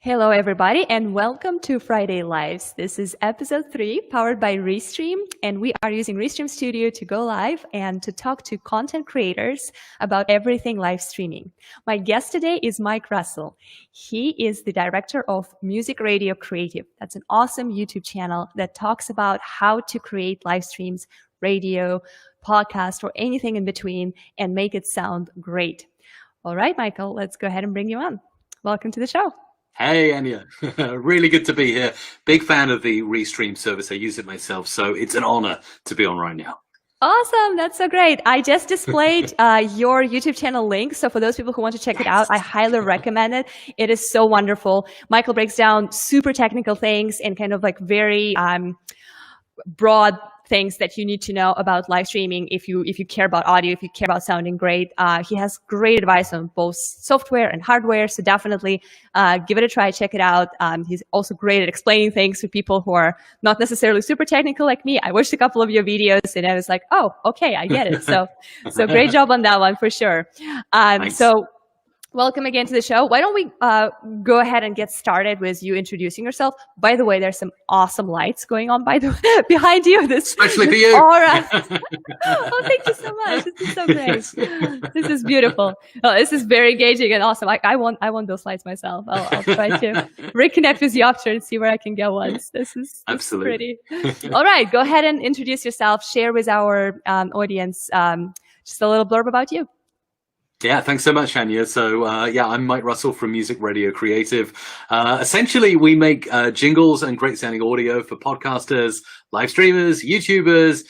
Hello, everybody, and welcome to Friday Lives. This is episode 3, powered by Restream, and we are using Restream Studio to go live and to talk to content creators about everything live streaming. My guest today is Mike Russell. He is the director of Music Radio Creative. That's an awesome YouTube channel that talks about how to create live streams, radio, podcast, or anything in between and make it sound great. All right, Michael, let's go ahead and bring you on. Welcome to the show. Hey, Anya. Really good to be here. Big fan of the Restream service. I use it myself, so it's an honor to be on right now. Awesome. That's so great. I just displayed your YouTube channel link. So for those people who want to check it out, I highly recommend it. It is so wonderful. Michael breaks down super technical things and kind of like very broad things that you need to know about live streaming if you care about audio, if you care about sounding great. He has great advice on both software and hardware, so definitely give it a try, check it out. He's also great at explaining things to people who are not necessarily super technical like me. I watched a couple of your videos and I was like, oh, okay, I get it. So great job on that one for sure. Nice. So welcome again to the show. Why don't we go ahead and get started with you introducing yourself? By the way, there's some awesome lights going on behind you. Especially for you. Aura. Oh, thank you so much. This is so great. This is beautiful. Oh, this is very engaging and awesome. I want those lights myself. I'll try to reconnect with you after and see where I can go once. This is Absolutely pretty. All right, go ahead and introduce yourself. Share with our audience just a little blurb about you. Yeah, thanks so much, Anya. So, I'm Mike Russell from Music Radio Creative. Essentially, we make jingles and great sounding audio for podcasters, live streamers, YouTubers,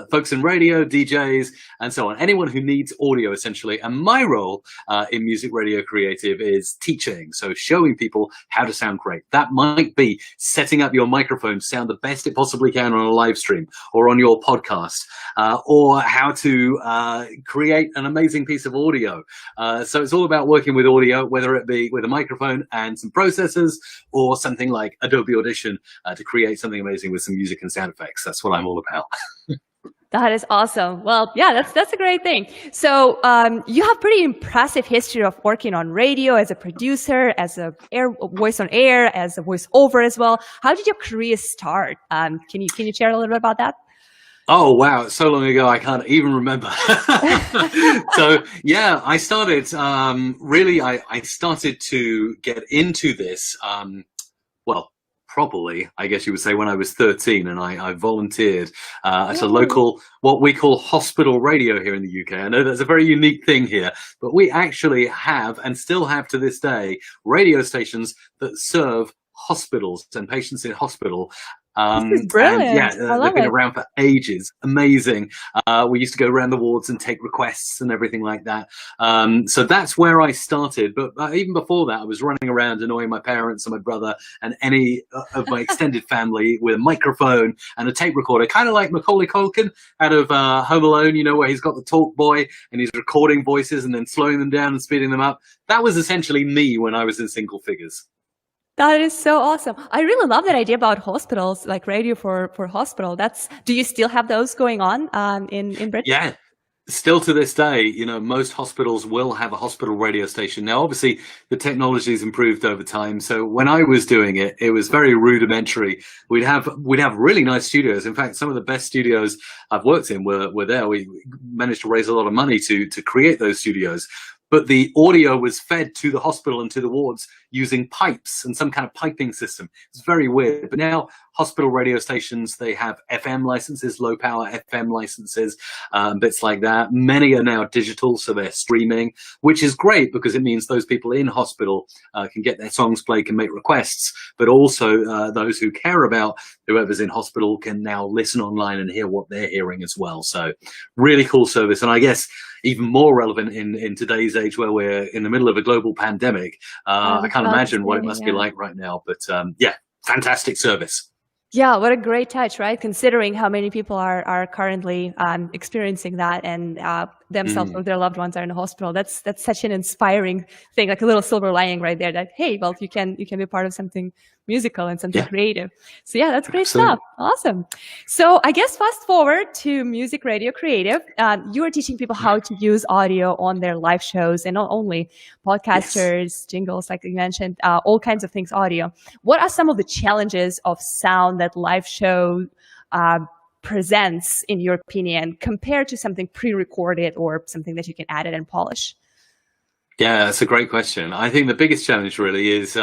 folks in radio, DJs, and so on. Anyone who needs audio, essentially. And my role in Music Radio Creative is teaching, so showing people how to sound great. That might be setting up your microphone to sound the best it possibly can on a live stream or on your podcast, or how to create an amazing piece of audio. So it's all about working with audio, whether it be with a microphone and some processors or something like Adobe Audition to create something amazing with some music and sound effects. That's what I'm all about. That is awesome. Well, yeah, that's a great thing. So you have pretty impressive history of working on radio as a producer, as a voice on air, as a voiceover as well. How did your career start? Can you share a little bit about that? Oh, wow. So long ago, I can't even remember. So, yeah, I started, I started to get into this, properly, I guess you would say, when I was 13, and I volunteered at a local, what we call hospital radio here in the UK. I know that's a very unique thing here, but we actually have, and still have to this day, radio stations that serve hospitals and patients in hospital. This is brilliant. They've been around for ages. Amazing. We used to go around the wards and take requests and everything like that. So that's where I started. But even before that, I was running around annoying my parents and my brother and any of my extended family with a microphone and a tape recorder, kind of like Macaulay Culkin out of Home Alone, you know, where he's got the talk boy and he's recording voices and then slowing them down and speeding them up. That was essentially me when I was in single figures. That is so awesome. I really love that idea about hospitals, like radio for hospital. Do you still have those going on in Britain? Yeah, still to this day, you know, most hospitals will have a hospital radio station. Now, obviously, the technology has improved over time. So when I was doing it, it was very rudimentary. We'd have really nice studios. In fact, some of the best studios I've worked in were there. We managed to raise a lot of money to create those studios. But the audio was fed to the hospital and to the wards using pipes and some kind of piping system. It's very weird. But now hospital radio stations, they have FM licenses, low power FM licenses, bits like that. Many are now digital, so they're streaming, which is great because it means those people in hospital can get their songs played, can make requests, but also those who care about whoever's in hospital can now listen online and hear what they're hearing as well. So really cool service. And I guess even more relevant in today's age where we're in the middle of a global pandemic. I can't imagine what it must be like right now, but fantastic service. Yeah, what a great touch, right? Considering how many people are currently experiencing that, and themselves or their loved ones are in the hospital. That's such an inspiring thing, like a little silver lining right there, that, hey, well, you can be part of something musical and something creative. So yeah, that's great stuff. Awesome. So I guess fast forward to Music Radio Creative. You are teaching people how to use audio on their live shows, and not only podcasters, jingles, like you mentioned, all kinds of things audio. What are some of the challenges of sound that live show presents, in your opinion, compared to something pre-recorded or something that you can edit and polish? Yeah, that's a great question. I think the biggest challenge really is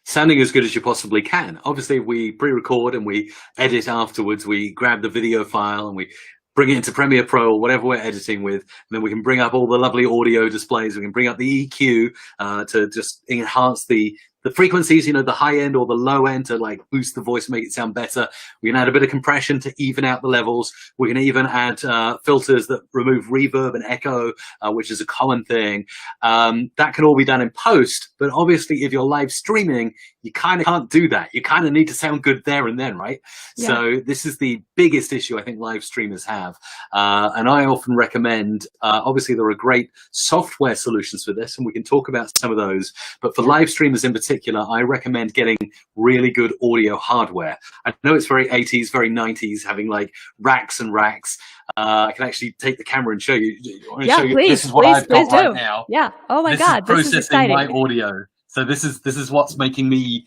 sounding as good as you possibly can. Obviously, we pre-record and we edit afterwards. We grab the video file and we bring it into Premiere Pro or whatever we're editing with, and then we can bring up all the lovely audio displays. We can bring up the EQ to just enhance the frequencies, you know, the high end or the low end to like boost the voice, make it sound better. We can add a bit of compression to even out the levels. We can even add filters that remove reverb and echo, which is a common thing. That can all be done in post, but obviously if you're live streaming, you kind of can't do that. You kind of need to sound good there and then, right? Yeah. So this is the biggest issue I think live streamers have. And I often recommend, obviously there are great software solutions for this, and we can talk about some of those, but for live streamers in particular, I recommend getting really good audio hardware. I know it's very 80s, very 90s, having like racks and racks. I can actually take the camera and show you. Yeah, show you, please. This is what I've got right now. Yeah. Oh my God, this is processing processing my audio. So this is what's making me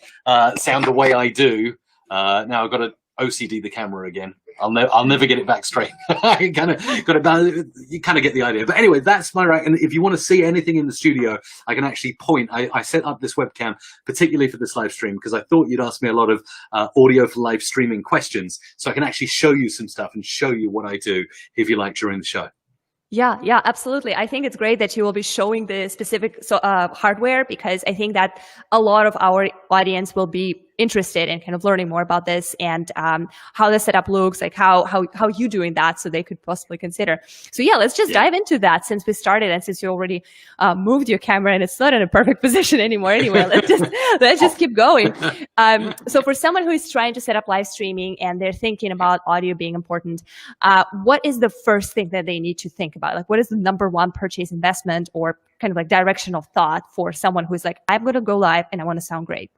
sound the way I do. Now I've got to OCD the camera again. I'll never get it back straight. I kind of got it. You kind of get the idea. But anyway, that's my rack. And if you want to see anything in the studio, I can actually point. I set up this webcam particularly for this live stream because I thought you'd ask me a lot of audio for live streaming questions. So I can actually show you some stuff and show you what I do if you like during the show. Yeah, absolutely. I think it's great that you will be showing the specific hardware, because I think that a lot of our audience will be interested in kind of learning more about this and how the setup looks, like how you doing that, so they could possibly consider. So yeah, let's just dive into that since we started and since you already moved your camera and it's not in a perfect position anymore. Anyway, let's just keep going. So for someone who is trying to set up live streaming and they're thinking about audio being important, what is the first thing that they need to think about? Like, what is the number one purchase investment or kind of like direction of thought for someone who's like, I'm going to go live and I want to sound great?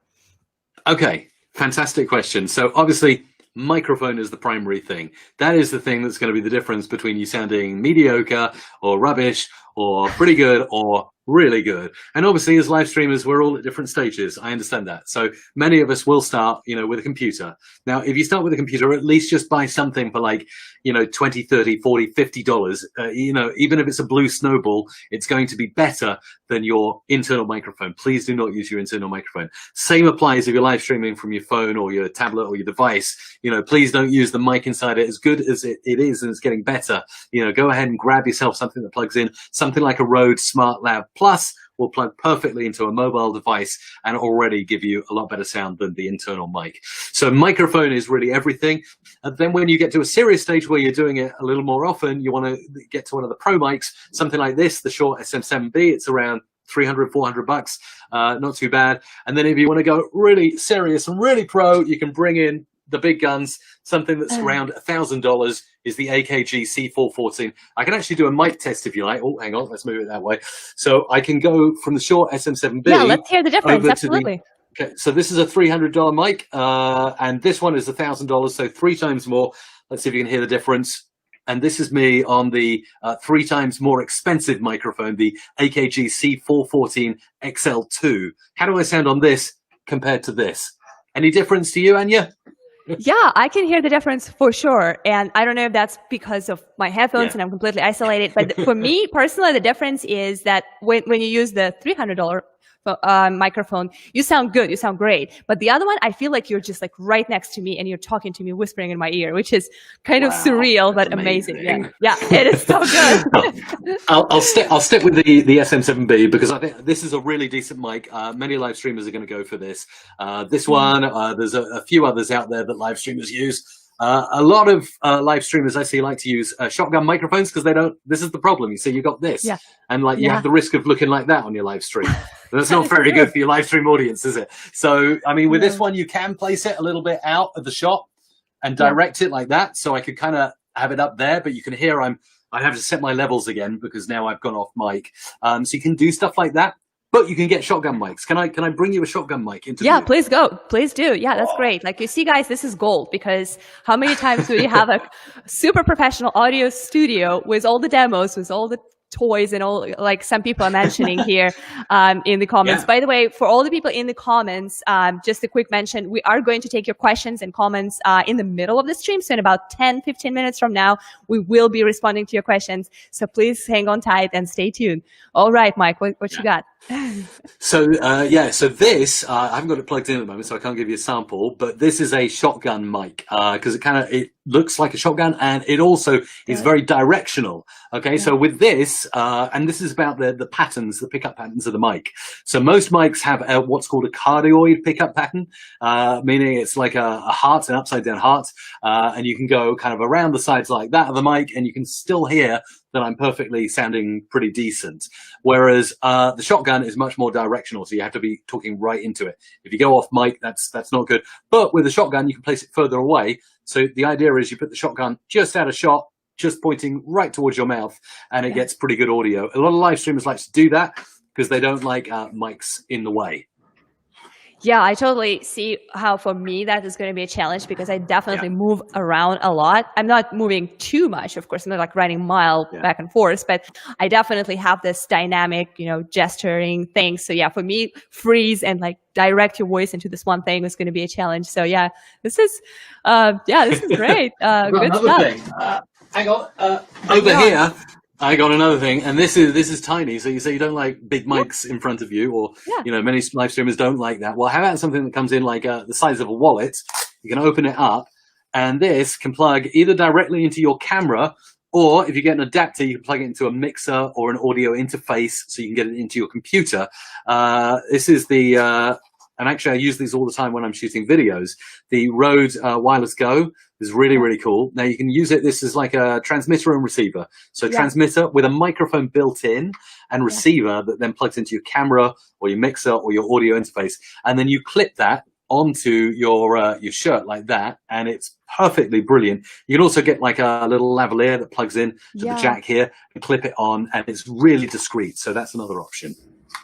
Okay, fantastic question. So obviously, microphone is the primary thing. That is the thing that's going to be the difference between you sounding mediocre or rubbish or pretty good or really good. And obviously, as live streamers, we're all at different stages. I understand that. So many of us will start, with a computer. Now, if you start with a computer, at least just buy something for like, $20, $30, $40, $50. Even if it's a blue snowball, it's going to be better than your internal microphone. Please do not use your internal microphone. Same applies if you're live streaming from your phone or your tablet or your device. Please don't use the mic inside it. As good as it is, and it's getting better, go ahead and grab yourself something that plugs in. Something like a Rode Smart Lab Plus will plug perfectly into a mobile device and already give you a lot better sound than the internal mic. So microphone is really everything. And then when you get to a serious stage where you're doing it a little more often, you want to get to one of the pro mics, something like this, the Shure SM7B. It's around $300, $400, not too bad. And then if you want to go really serious and really pro, you can bring in the big guns. Something that's around $1,000 is the AKG C414. I can actually do a mic test if you like. Oh, hang on, let's move it that way. So I can go from the Shure SM7B. Yeah, let's hear the difference. Absolutely. Okay, so this is a $300 mic, and this one is $1,000, so 3 times more. Let's see if you can hear the difference. And this is me on the 3 times more expensive microphone, the AKG C414 XL2. How do I sound on this compared to this? Any difference to you, Anya? Yeah, I can hear the difference for sure. And I don't know if that's because of my headphones and I'm completely isolated. But for me personally, the difference is that when you use the $300 microphone, you sound good, you sound great. But the other one, I feel like you're just like right next to me and you're talking to me, whispering in my ear, which is kind of surreal, but amazing. Yeah, it is so good. I'll stick with the SM7B because I think this is a really decent mic. Many live streamers are going to go for this. This one, there's a few others out there that live streamers use. A lot of live streamers I see like to use shotgun microphones because this is the problem. You see, you got this, and like you have the risk of looking like that on your live stream. That's not very good for your live stream audience, is it? So, I mean, with this one, you can place it a little bit out of the shot and direct it like that. So I could kind of have it up there, but you can hear I'm I'd have to set my levels again because now I've gone off mic. So you can do stuff like that, but you can get shotgun mics. Can I bring you a shotgun mic into? Yeah, please go. Please do. Yeah, that's great. Like you see, guys, this is gold because how many times do we have a super professional audio studio with all the demos, with all the toys and all, like some people are mentioning here in the comments. Yeah. By the way, for all the people in the comments, just a quick mention, we are going to take your questions and comments in the middle of the stream. So in about 10, 15 minutes from now, we will be responding to your questions. So please hang on tight and stay tuned. All right, Mike, what you got? So so this I haven't got it plugged in at the moment, so I can't give you a sample. But this is a shotgun mic because it looks like a shotgun, and it also is very directional. Okay, so with this, and this is about the patterns, the pickup patterns of the mic. So most mics have what's called a cardioid pickup pattern, meaning it's like a heart, an upside down heart, and you can go kind of around the sides like that of the mic, and you can still hear that I'm perfectly sounding pretty decent. Whereas the shotgun is much more directional, so you have to be talking right into it. If you go off mic, that's not good. But with the shotgun, you can place it further away. So the idea is you put the shotgun just out of shot, just pointing right towards your mouth, and it gets pretty good audio. A lot of live streamers like to do that because they don't like mics in the way. Yeah, I totally see how for me that is going to be a challenge because I definitely move around a lot. I'm not moving too much, of course. I'm not like running mile back and forth, but I definitely have this dynamic, gesturing thing. So yeah, for me, freeze and like direct your voice into this one thing is going to be a challenge. So yeah, this is great. Good stuff. Thing. Hang on, over here. I got another thing, and this is tiny. So you say you don't like big mics in front of you, or many live streamers don't like that. Well, how about something that comes in like the size of a wallet? You can open it up, and this can plug either directly into your camera, or if you get an adapter, you can plug it into a mixer or an audio interface, so you can get it into your computer. This is the and actually I use these all the time when I'm shooting videos. The Rode Wireless Go is really, really cool. Now you can use it, this is like a transmitter and receiver. So transmitter with a microphone built in and receiver that then plugs into your camera or your mixer or your audio interface. And then you clip that onto your shirt like that, and it's perfectly brilliant. You can also get like a little lavalier that plugs in to the jack here and clip it on, and it's really discreet. So that's another option.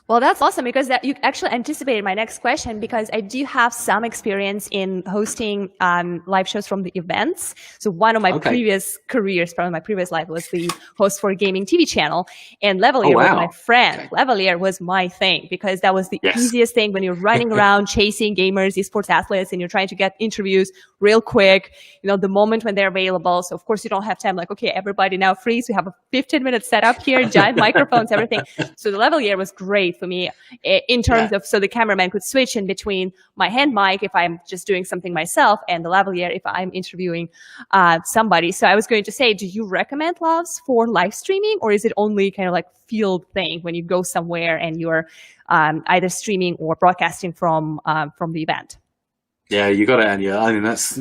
Well, that's awesome because that you actually anticipated my next question because I do have some experience in hosting live shows from the events. So one of my previous careers, probably my previous life, was the host for a gaming TV channel, and Lavalier was my friend. Lavalier was my thing because that was the easiest thing when you're running around chasing gamers, esports athletes, and you're trying to get interviews real quick, the moment when they're available. So of course you don't have time like, okay, everybody now freeze. We have a 15-minute setup here, giant microphones, everything. So the Lavalier was great for me in terms of, so the cameraman could switch in between my hand mic if I'm just doing something myself and the lavalier if I'm interviewing somebody. So I was going to say, do you recommend lavs for live streaming, or is it only kind of like field thing when you go somewhere and you're either streaming or broadcasting from the event? Yeah, you got it, Anya. I mean, that's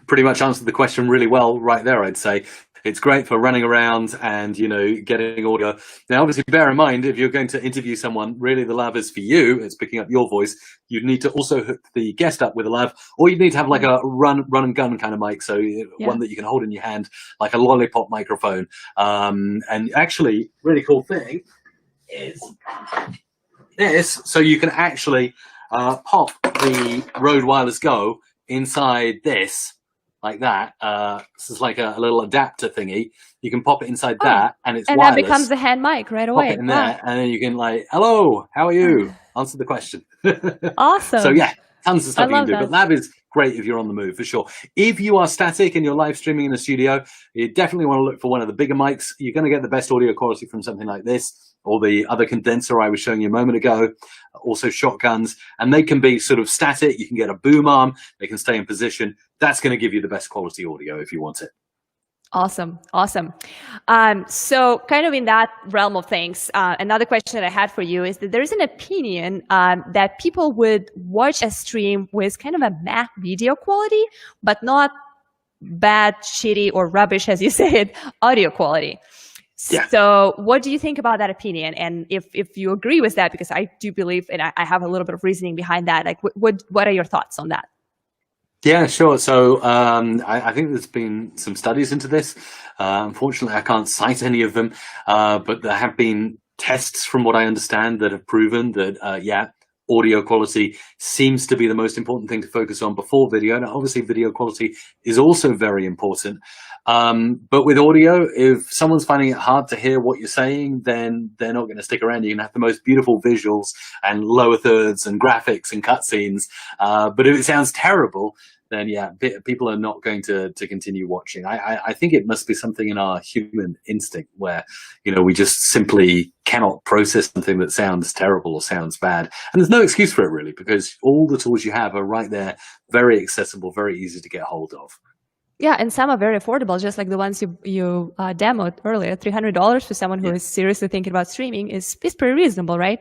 pretty much answered the question really well right there, I'd say. It's great for running around and, getting audio. Now, obviously, bear in mind, if you're going to interview someone, really the lav is for you. It's picking up your voice. You'd need to also hook the guest up with a lav, or you'd need to have like a run and gun kind of mic. So one that you can hold in your hand, like a lollipop microphone. And actually, really cool thing is this. So you can actually pop the Rode Wireless Go inside this. Like that. This is like a little adapter thingy. You can pop it inside that, and it's wireless. And that becomes the hand mic right away. Pop it in there, and then you can like, hello, how are you? Answer the question. Awesome. So yeah, tons of stuff you can do. But Lav is great if you're on the move, for sure. If you are static and you're live streaming in a studio, you definitely want to look for one of the bigger mics. You're going to get the best audio quality from something like this, or the other condenser I was showing you a moment ago, also shotguns, and they can be sort of static. You can get a boom arm, they can stay in position. That's going to give you the best quality audio if you want it. Awesome. So kind of in that realm of things, another question that I had for you is that there's an opinion that people would watch a stream with kind of a matte video quality, but not bad, shitty, or rubbish, as you said, audio quality. Yeah. So what do you think about that opinion? And if you agree with that, because I do believe, and I have a little bit of reasoning behind that, like what are your thoughts on that? Yeah, sure. So I think there's been some studies into this. Unfortunately, I can't cite any of them, but there have been tests, from what I understand, that have proven that, yeah, audio quality seems to be the most important thing to focus on before video. And obviously, video quality is also very important. But with audio, if someone's finding it hard to hear what you're saying, then they're not going to stick around. You can have the most beautiful visuals and lower thirds and graphics and cutscenes. But if it sounds terrible, then yeah, people are not going to continue watching. I think it must be something in our human instinct where, you know, we just simply cannot process something that sounds terrible or sounds bad. And there's no excuse for it really, because all the tools you have are right there, very accessible, very easy to get hold of. Yeah, and some are very affordable, just like the ones you demoed earlier. $300 for someone who is seriously thinking about streaming is pretty reasonable, right?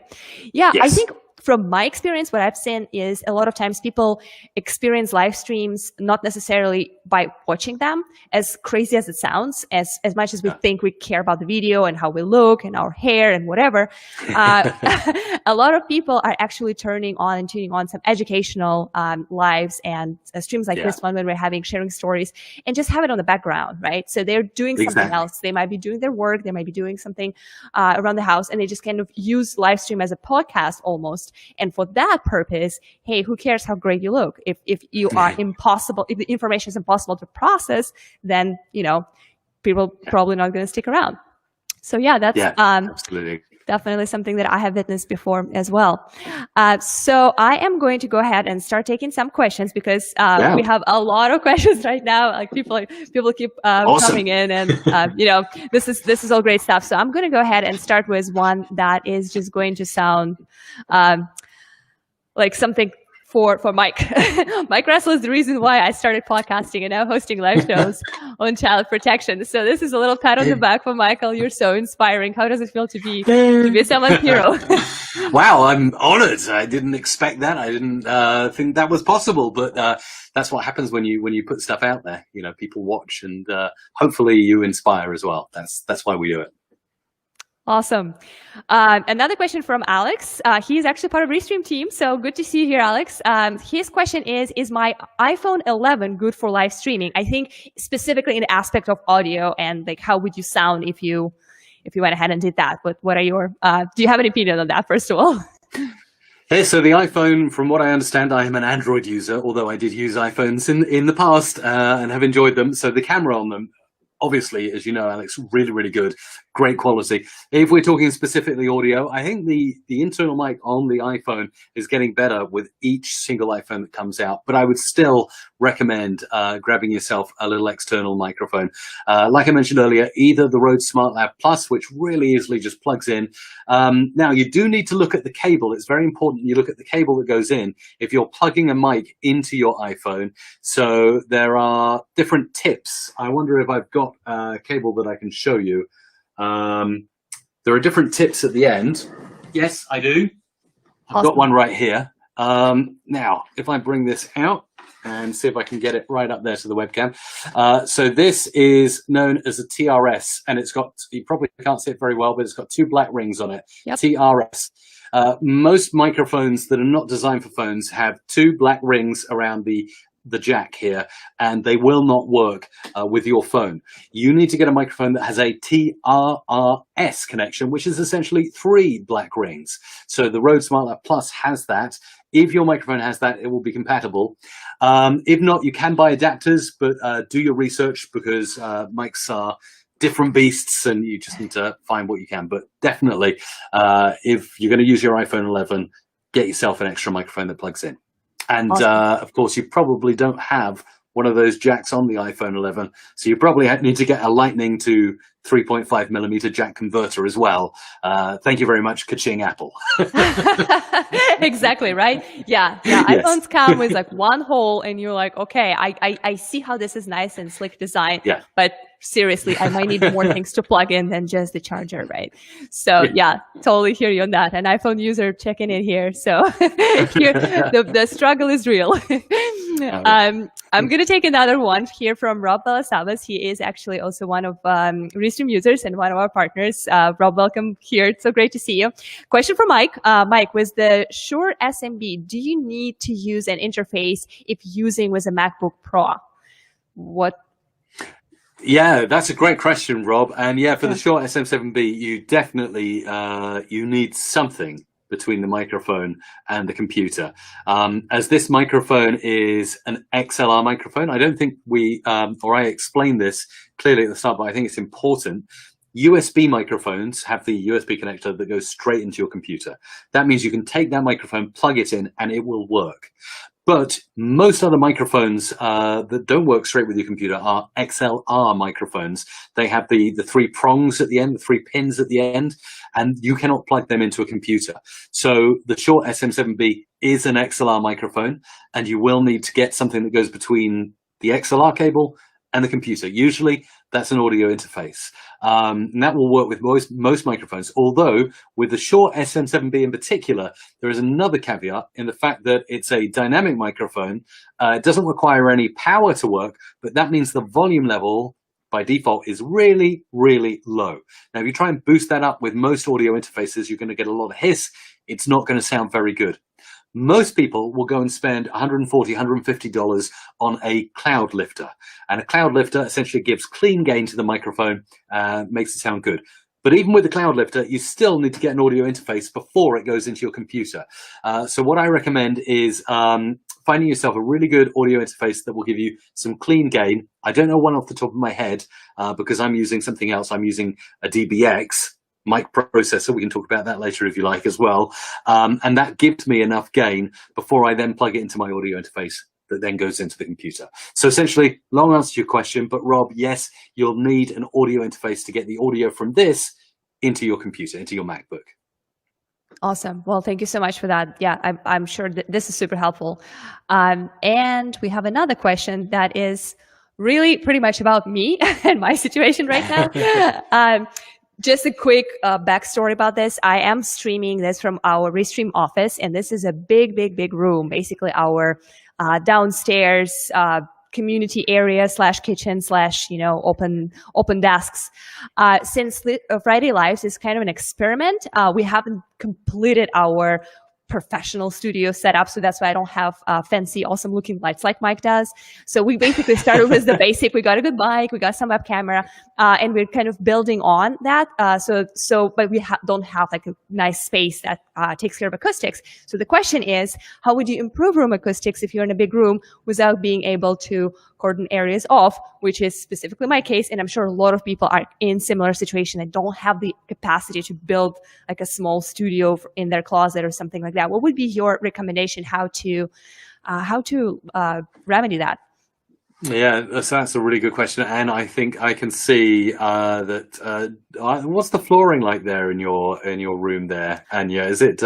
Yeah, yes. I think from my experience, what I've seen is a lot of times people experience live streams not necessarily by watching them, as crazy as it sounds, as much as we think we care about the video and how we look and our hair and whatever. A lot of people are actually turning on and tuning on some educational lives and streams like this one when we're sharing stories, and just have it on the background, right? So they're doing something else. They might be doing their work. They might be doing something around the house, and they just kind of use live stream as a podcast almost. And for that purpose, hey, who cares how great you look? If you are if the information is impossible to process, then, you know, people probably not going to stick around. So yeah, that's absolutely. Definitely something that I have witnessed before as well. So I am going to go ahead and start taking some questions, because we have a lot of questions right now. Like people keep coming in, and you know, this is all great stuff. So I'm going to go ahead and start with one that is just going to sound like something for Mike. Mike Russell is the reason why I started podcasting and now hosting live shows on child protection. So this is a little pat on the back for Michael. You're so inspiring. How does it feel to be someone's hero? Wow, I'm honored. I didn't expect that. I didn't think that was possible, but that's what happens when you put stuff out there. You know, people watch, and hopefully you inspire as well. That's why we do it. Awesome. Another question from Alex. He is actually part of Restream team, so good to see you here, Alex. His question is my iPhone 11 good for live streaming? I think specifically in the aspect of audio, and like how would you sound if you went ahead and did that? But what are your, do you have an opinion on that, first of all? Hey, so the iPhone, from what I understand, I am an Android user, although I did use iPhones in the past and have enjoyed them. So the camera on them, obviously, as you know, Alex, really, really good, great quality. If we're talking specifically audio, I think the internal mic on the iPhone is getting better with each single iPhone that comes out, but I would still recommend grabbing yourself a little external microphone. Like I mentioned earlier, either the Rode SmartLav Plus, which really easily just plugs in. Now, you do need to look at the cable. It's very important you look at the cable that goes in if you're plugging a mic into your iPhone. So there are different tips. I wonder if I've got a cable that I can show you. There are different tips at the end. Yes, I do. I've got one right here. Now, if I bring this out and see if I can get it right up there to the webcam. So this is known as a TRS, and it's got, you probably can't see it very well, but it's got two black rings on it. Yep. TRS. Most microphones that are not designed for phones have two black rings around the jack here, and they will not work with your phone. You need to get a microphone that has a TRRS connection, which is essentially three black rings. So the Rode SmartLav Plus has that. If your microphone has that, it will be compatible. If not, you can buy adapters, but do your research, because mics are different beasts, and you just need to find what you can. But definitely, if you're going to use your iPhone 11, get yourself an extra microphone that plugs in. And awesome. Of course, you probably don't have one of those jacks on the iPhone 11, so you probably need to get a Lightning to 3.5mm jack converter as well. Thank you very much, ka-ching, Apple. Exactly, right? Yeah. Yes. iPhones come with like one hole, and you're like, okay, I see how this is nice and slick design, but seriously, I might need more things to plug in than just the charger, right? So yeah, totally hear you on that. An iPhone user checking in here. So here, the struggle is real. I'm going to take another one here from Rob Belasavas. He is actually also one of Restream users and one of our partners. Rob, welcome here. It's so great to see you. Question for Mike. Mike, with the Shure SMB, do you need to use an interface if using with a MacBook Pro? What? Yeah, that's a great question, Rob. And yeah, for the Shure SM7B, you definitely you need something between the microphone and the computer. As this microphone is an XLR microphone, I don't think we, or I explained this clearly at the start, but I think it's important. USB microphones have the USB connector that goes straight into your computer. That means you can take that microphone, plug it in, and it will work. But most other microphones that don't work straight with your computer are XLR microphones. They have the three prongs at the end, the three pins at the end, and you cannot plug them into a computer. So the Shure SM7B is an XLR microphone, and you will need to get something that goes between the XLR cable and the computer. Usually that's an audio interface. And that will work with most microphones. Although with the Shure SM7B in particular, there is another caveat in the fact that it's a dynamic microphone. It doesn't require any power to work, but that means the volume level by default is really, really low. Now, if you try and boost that up with most audio interfaces, you're going to get a lot of hiss. It's not going to sound very good. Most people will go and spend $140, $150 on a cloud lifter. And a cloud lifter essentially gives clean gain to the microphone, makes it sound good. But even with the cloud lifter, you still need to get an audio interface before it goes into your computer. So what I recommend is finding yourself a really good audio interface that will give you some clean gain. I don't know one off the top of my head because I'm using something else. I'm using a DBX mic processor. We can talk about that later if you like as well. And that gives me enough gain before I then plug it into my audio interface that then goes into the computer. So essentially, long answer to your question, but Rob, yes, you'll need an audio interface to get the audio from this into your computer, into your MacBook. Awesome. Well, thank you so much for that. Yeah, I'm sure that this is super helpful. And we have another question that is really pretty much about me and my situation right now. Just a quick backstory about this. I am streaming this from our Restream office, and this is a big, big, big room, basically our downstairs community area / kitchen / open desks. Since Friday Lives is kind of an experiment, we haven't completed our professional studio setup, so that's why I don't have fancy, awesome looking lights like Mike does. So we basically started with the basic. We got a good mic, we got some web camera, and we're kind of building on that. But we don't have like a nice space that takes care of acoustics. So the question is, how would you improve room acoustics if you're in a big room without being able to cordon areas off, which is specifically my case, and I'm sure a lot of people are in similar situation and don't have the capacity to build like a small studio in their closet or something like that. What would be your recommendation how to remedy that? Yeah, that's a really good question, and I think I can see that. What's the flooring like there in your room there, Anya? Is it?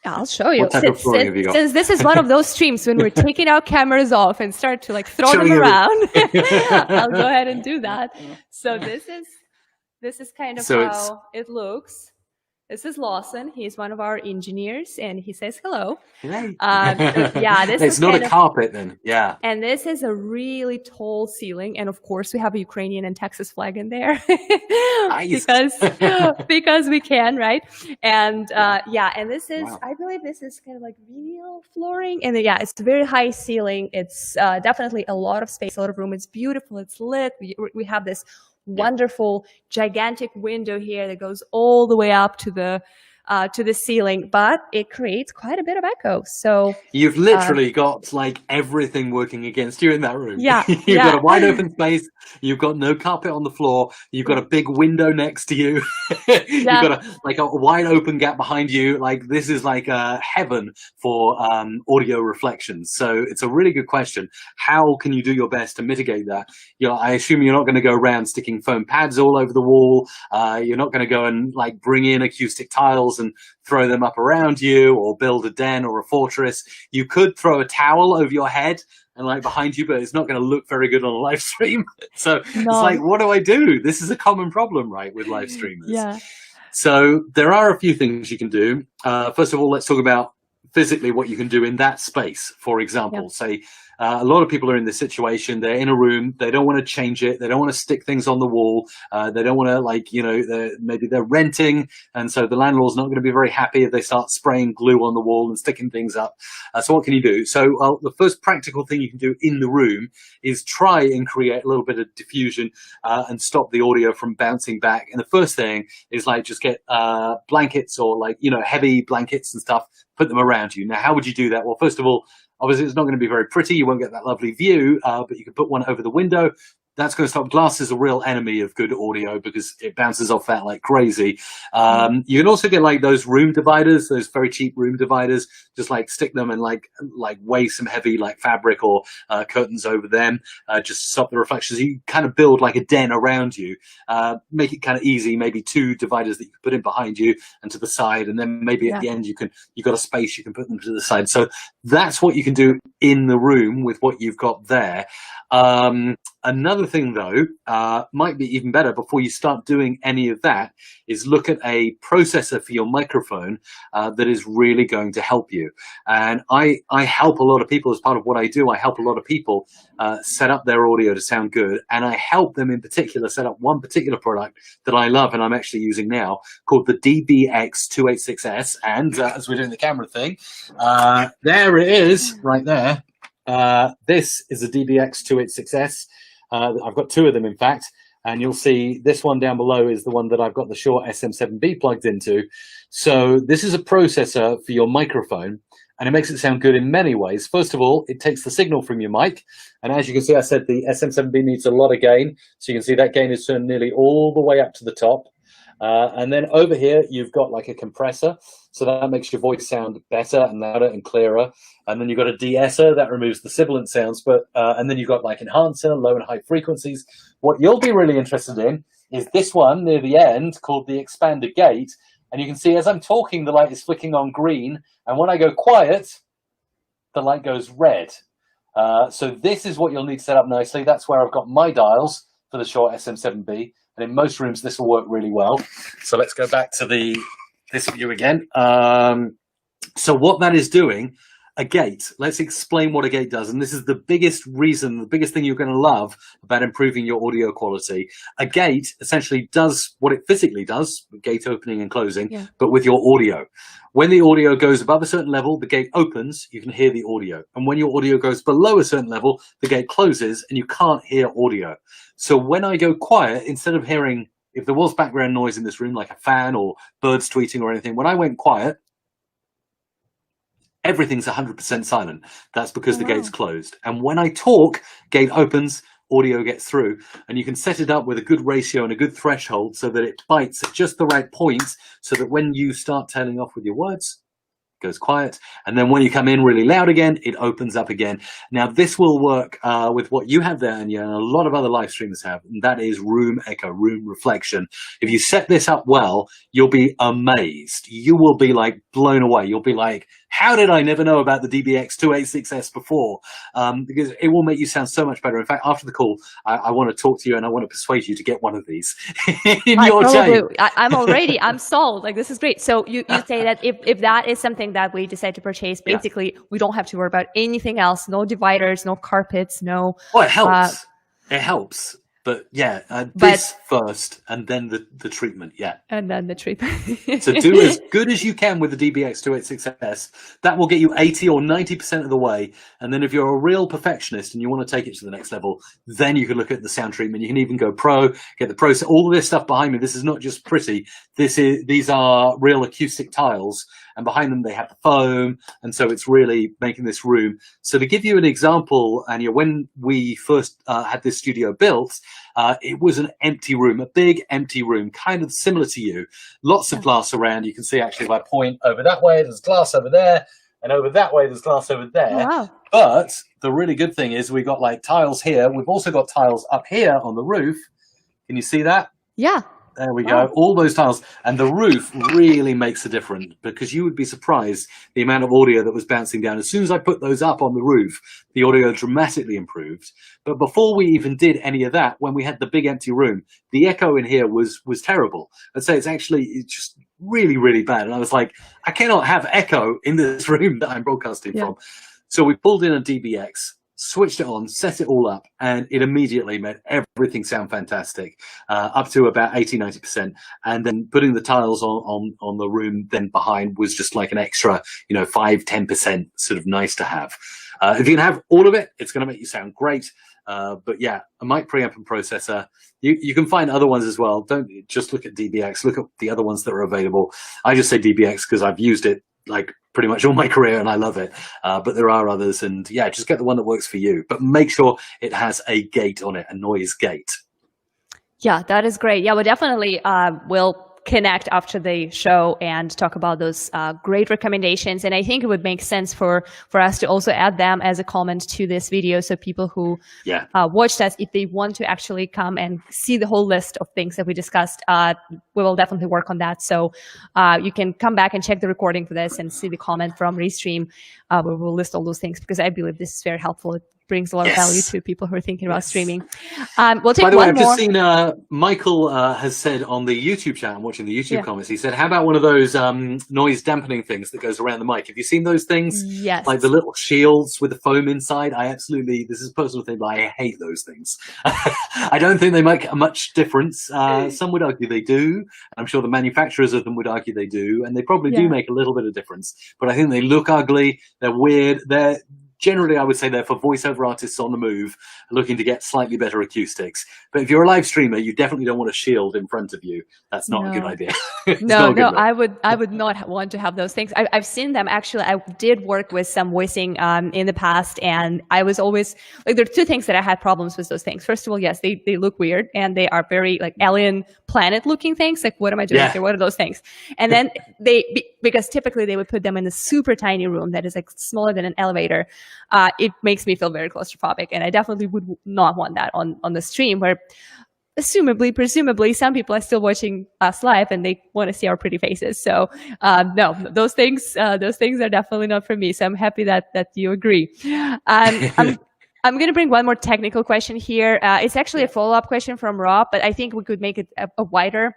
I'll show you. What type of flooring have you got? Since this is one of those streams when we're taking our cameras off and start to like throw them around, I'll go ahead and do that. So this is kind of how it looks. This is Lawson. He's one of our engineers, and he says hello. Hey. Yeah, this it's is not a carpet then. Yeah. And this is a really tall ceiling, and of course we have a Ukrainian and Texas flag in there Nice. because we can, right? And and this is I believe this is kind of like vinyl flooring, and it's a very high ceiling. It's definitely a lot of space, a lot of room. It's beautiful. It's lit. We have this wonderful gigantic window here that goes all the way up to the ceiling, but it creates quite a bit of echo. So you've literally got like everything working against you in that room. Yeah. You've got a wide open space. You've got no carpet on the floor. You've got a big window next to you. You've got a wide open gap behind you. Like this is like a heaven for audio reflections. So it's a really good question. How can you do your best to mitigate that? I assume you're not going to go around sticking foam pads all over the wall. You're not going to go and like bring in acoustic tiles and throw them up around you or build a den or a fortress. You could throw a towel over your head and like behind you, but it's not going to look very good on a live stream. So it's No. like, what do I do? This is a common problem, right, with live streamers. Yeah. So there are a few things you can do. First of all, let's talk about physically what you can do in that space. For example, say a lot of people are in this situation. They're in a room. They don't want to change it. They don't want to stick things on the wall. They don't want to, like, you know, maybe they're renting. And so the landlord's not going to be very happy if they start spraying glue on the wall and sticking things up. So what can you do? So the first practical thing you can do in the room is try and create a little bit of diffusion and stop the audio from bouncing back. And the first thing is, like, just get blankets or, like, you know, heavy blankets and stuff, put them around you. Now, how would you do that? Well, first of all, obviously, it's not going to be very pretty. You won't get that lovely view, but you can put one over the window. That's going to stop. Glass is a real enemy of good audio because it bounces off that like crazy. You can also get like those room dividers, those very cheap room dividers. Just like stick them and like weigh some heavy like fabric or curtains over them. Just stop the reflections. You kind of build like a den around you. Make it kind of easy. Maybe 2 dividers that you can put in behind you and to the side, and then maybe at the end you've got a space you can put them to the side. So that's what you can do in the room with what you've got there. Another thing, though, might be even better before you start doing any of that, is look at a processor for your microphone that is really going to help you. And I help a lot of people as part of what I do. I help a lot of people set up their audio to sound good. And I help them in particular set up one particular product that I love and I'm actually using now, called the DBX286S. And as we're doing the camera thing, there it is right there. This is a DBX286S. I've got 2 of them, in fact, and you'll see this one down below is the one that I've got the Shure SM7B plugged into. So this is a processor for your microphone, and it makes it sound good in many ways. First of all, it takes the signal from your mic, and as you can see, I said the SM7B needs a lot of gain. So you can see that gain is turned nearly all the way up to the top. And then over here, you've got like a compressor. So that makes your voice sound better and louder and clearer. And then you've got a de-esser that removes the sibilant sounds. But and then you've got like enhancer, low and high frequencies. What you'll be really interested in is this one near the end called the expander gate. And you can see as I'm talking, the light is flicking on green. And when I go quiet, the light goes red. So this is what you'll need to set up nicely. That's where I've got my dials for the Shure SM7B. And in most rooms, this will work really well. So let's go back to this view again. So what that is doing, a gate, let's explain what a gate does. And this is the biggest reason, the biggest thing you're going to love about improving your audio quality. A gate essentially does what it physically does, gate opening and closing, but with your audio. When the audio goes above a certain level, the gate opens, you can hear the audio. And when your audio goes below a certain level, the gate closes and you can't hear audio. So when I go quiet, instead of hearing, if there was background noise in this room, like a fan or birds tweeting or anything, when I went quiet, everything's 100% silent. That's because the gate's closed. And when I talk, gate opens, audio gets through. And you can set it up with a good ratio and a good threshold so that it bites at just the right points, so that when you start tailing off with your words, goes quiet, and then when you come in really loud again, it opens up again. Now this will work with what you have there, and a lot of other live streamers have, and that is room echo, room reflection. If you set this up well, you'll be amazed. You will be like blown away. You'll be like, how did I never know about the DBX286S before? Because it will make you sound so much better. In fact, after the call, I want to talk to you and I want to persuade you to get one of these in your chain. I'm sold. Like, this is great. So you say that if that is something that we decide to purchase, basically we don't have to worry about anything else. No dividers, no carpets, no. Well, it helps. It helps. But this first, and then the treatment, and then the treatment. So do as good as you can with the DBX286S. That will get you 80 or 90% of the way. And then if you're a real perfectionist and you want to take it to the next level, then you can look at the sound treatment. You can even go pro, get the pro. All of this stuff behind me, this is not just pretty. These are real acoustic tiles. And behind them, they have the foam. And so it's really making this room. So to give you an example, Anya, when we first had this studio built, it was an empty room, a big empty room, kind of similar to you. Lots of glass around. You can see actually if I point over that way, there's glass over there. And over that way, there's glass over there. Oh, wow. But the really good thing is we've got like tiles here. We've also got tiles up here on the roof. Can you see that? Yeah. There we go. All those tiles. And the roof really makes a difference, because you would be surprised the amount of audio that was bouncing down. As soon as I put those up on the roof, the audio dramatically improved. But before we even did any of that, when we had the big empty room, the echo in here was terrible. I'd say it's just really, really bad. And I was like, I cannot have echo in this room that I'm broadcasting from. So we pulled in a DBX, switched it on, set it all up, and it immediately made everything sound fantastic, up to about 80-90%. And then putting the tiles on the room then behind was just like an extra, 5-10% sort of nice to have. If you can have all of it, it's going to make you sound great. But yeah, a mic preamp and processor. You can find other ones as well. Don't just look at DBX. Look at the other ones that are available. I just say DBX because I've used it like pretty much all my career and I love it. But there are others, and yeah, just get the one that works for you. But make sure it has a gate on it, a noise gate. Yeah, that is great. Yeah, we definitely will connect after the show and talk about those great recommendations. And I think it would make sense for us to also add them as a comment to this video, so people who watched us, if they want to actually come and see the whole list of things that we discussed, we will definitely work on that. So you can come back and check the recording for this and see the comment from Restream, where we'll list all those things, because I believe this is very helpful. It brings a lot of value to people who are thinking about streaming. We'll take By the way, one I've more. just seen Michael has said on the YouTube chat, I'm watching the YouTube comments, he said, how about one of those noise dampening things that goes around the mic? Have you seen those things? Yes. Like the little shields with the foam inside? This is a personal thing, but I hate those things. I don't think they make much difference. Some would argue they do. I'm sure the manufacturers of them would argue they do, and they probably do make a little bit of difference. But I think they look ugly, they're weird, generally, I would say they're for voiceover artists on the move, looking to get slightly better acoustics. But if you're a live streamer, you definitely don't want a shield in front of you. That's not a good idea. No, I would not want to have those things. I've seen them. Actually, I did work with some voicing in the past, and I was always like, there are two things that I had problems with those things. First of all, yes, they look weird, and they are very like alien planet looking things. Like, what am I doing here? What are those things? And then because typically they would put them in a super tiny room that is like smaller than an elevator. It makes me feel very claustrophobic, and I definitely would not want that on the stream, where presumably some people are still watching us live and they want to see our pretty faces. So no, those things are definitely not for me. So I'm happy that you agree. I'm going to bring one more technical question here. It's actually a follow-up question from Rob, but I think we could make it a wider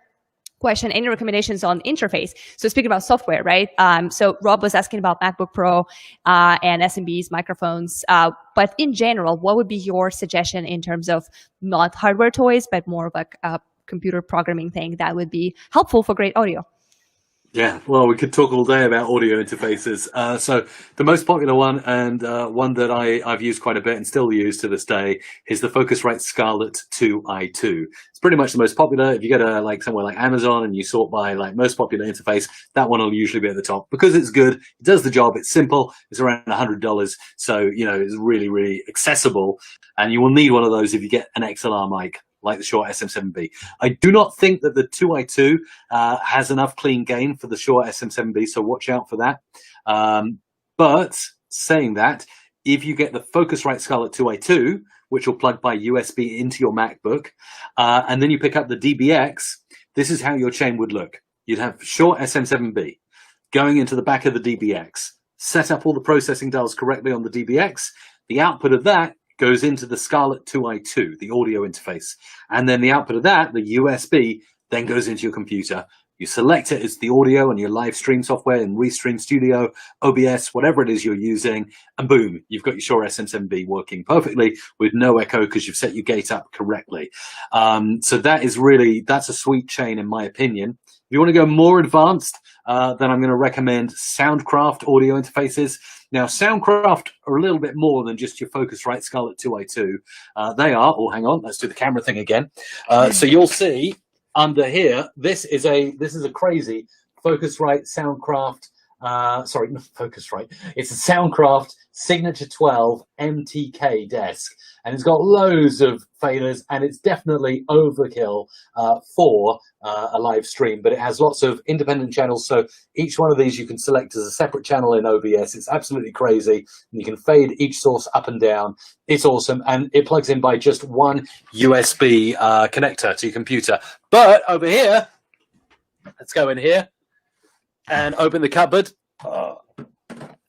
question. Any recommendations on interface? So speaking about software, right? So Rob was asking about MacBook Pro and SMBs, microphones. But in general, what would be your suggestion in terms of not hardware toys, but more of like a computer programming thing that would be helpful for great audio? Yeah, well, we could talk all day about audio interfaces. So the most popular one, and one that I've used quite a bit and still use to this day, is the Focusrite Scarlett 2i2. It's pretty much the most popular. If you go to like somewhere like Amazon and you sort by like most popular interface, that one will usually be at the top, because it's good, it does the job, it's simple, it's around $100. So, it's really, really accessible. And you will need one of those if you get an XLR mic, like the Shure SM7B. I do not think that the 2i2 has enough clean gain for the Shure SM7B, so watch out for that. But saying that, if you get the Focusrite Scarlett 2i2, which will plug by USB into your MacBook, and then you pick up the DBX, this is how your chain would look. You'd have Shure SM7B going into the back of the DBX, set up all the processing dials correctly on the DBX. The output of that goes into the Scarlett 2i2, the audio interface. And then the output of that, the USB, then goes into your computer. You select it as the audio and your live stream software in Restream Studio, OBS, whatever it is you're using, and boom, you've got your Shure SM7B working perfectly with no echo because you've set your gate up correctly. So that's a sweet chain in my opinion. If you want to go more advanced, then I'm going to recommend Soundcraft audio interfaces. Now, Soundcraft are a little bit more than just your Focusrite Scarlett 2i2. They are, hang on, let's do the camera thing again. So you'll see under here, this is a crazy Focusrite Soundcraft sorry, not Focusrite. It's a Soundcraft Signature 12 MTK desk, and it's got loads of faders, and it's definitely overkill for a live stream, but it has lots of independent channels, so each one of these you can select as a separate channel in OBS. It's absolutely crazy, and you can fade each source up and down. It's awesome, and it plugs in by just one USB connector to your computer. But over here, let's go in here and open the cupboard.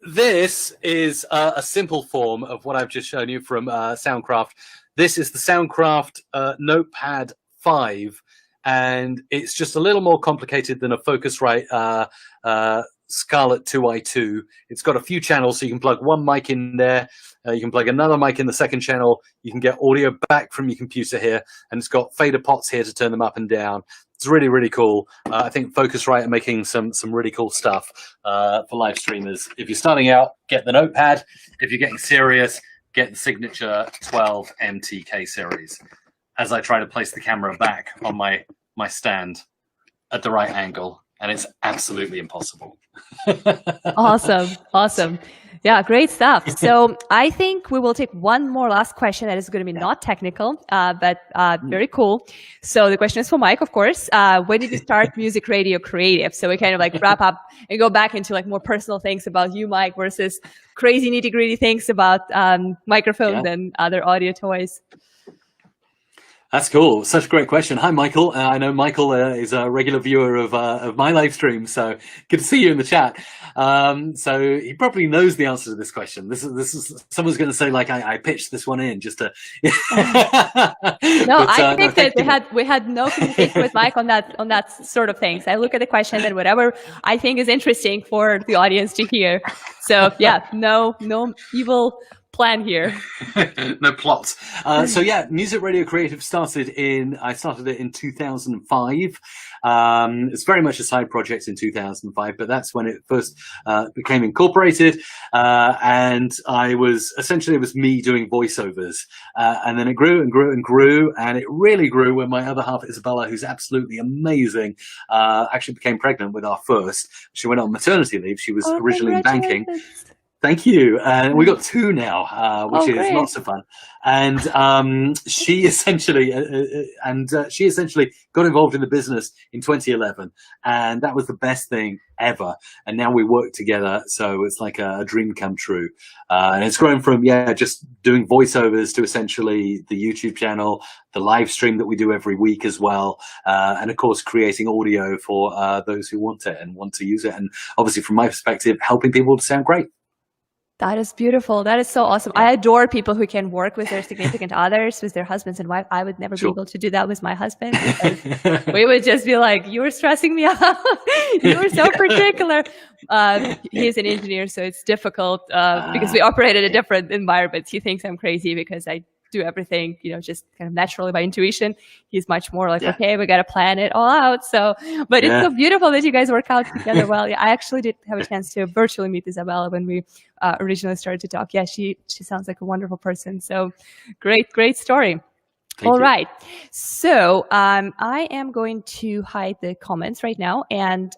This is a simple form of what I've just shown you from Soundcraft. This is the Soundcraft Notepad 5, and it's just a little more complicated than a Focusrite Scarlett 2i2. It's got a few channels, so you can plug one mic in there. You can plug another mic in the second channel. You can get audio back from your computer here, and it's got fader pots here to turn them up and down. It's really, really cool. I think Focusrite are making some really cool stuff for live streamers. If you're starting out, get the Notepad. If you're getting serious, get the Signature 12 MTK series. As I try to place the camera back on my stand at the right angle, and it's absolutely impossible. Awesome. Yeah, great stuff. So I think we will take one more last question that is going to be not technical, but very cool. So the question is for Mike, of course. When did you start Music Radio Creative? So we kind of like wrap up and go back into like more personal things about you, Mike, versus crazy nitty gritty things about microphones and other audio toys. That's cool. Such a great question. Hi, Michael. I know Michael is a regular viewer of my live stream, so good to see you in the chat. So he probably knows the answer to this question. This is someone's going to say like I pitched this one in just to. No, I think that we had no communication with Mike on that sort of things. I look at the question and whatever I think is interesting for the audience to hear. So yeah, no evil plan here. No plots. So yeah, Music Radio Creative I started it in 2005. It's very much a side project in 2005, but that's when it first became incorporated. And it was me doing voiceovers. And then it grew and grew and grew, and it really grew when my other half, Isabella, who's absolutely amazing, actually became pregnant with our first. She went on maternity leave. She was originally in banking. Thank you. We got two now, which is great. lots of fun. And she essentially got involved in the business in 2011, and that was the best thing ever. And now we work together, so it's like a dream come true. And it's grown from just doing voiceovers to essentially the YouTube channel, the live stream that we do every week as well, and of course creating audio for those who want it and want to use it. And obviously, from my perspective, helping people to sound great. That is beautiful. That is so awesome. I adore people who can work with their significant others, with their husbands and wife. I would never be able to do that with my husband. We would just be like, you were stressing me out. You were so particular. He's an engineer, so it's difficult because we operate in a different environment. He thinks I'm crazy because I do everything, just kind of naturally by intuition. He's much more like, okay, we got to plan it all out. So, but it's so beautiful that you guys work out together well. Yeah, I actually did have a chance to virtually meet Isabella when we originally started to talk. Yeah, she sounds like a wonderful person. So great story. All right. So I am going to hide the comments right now and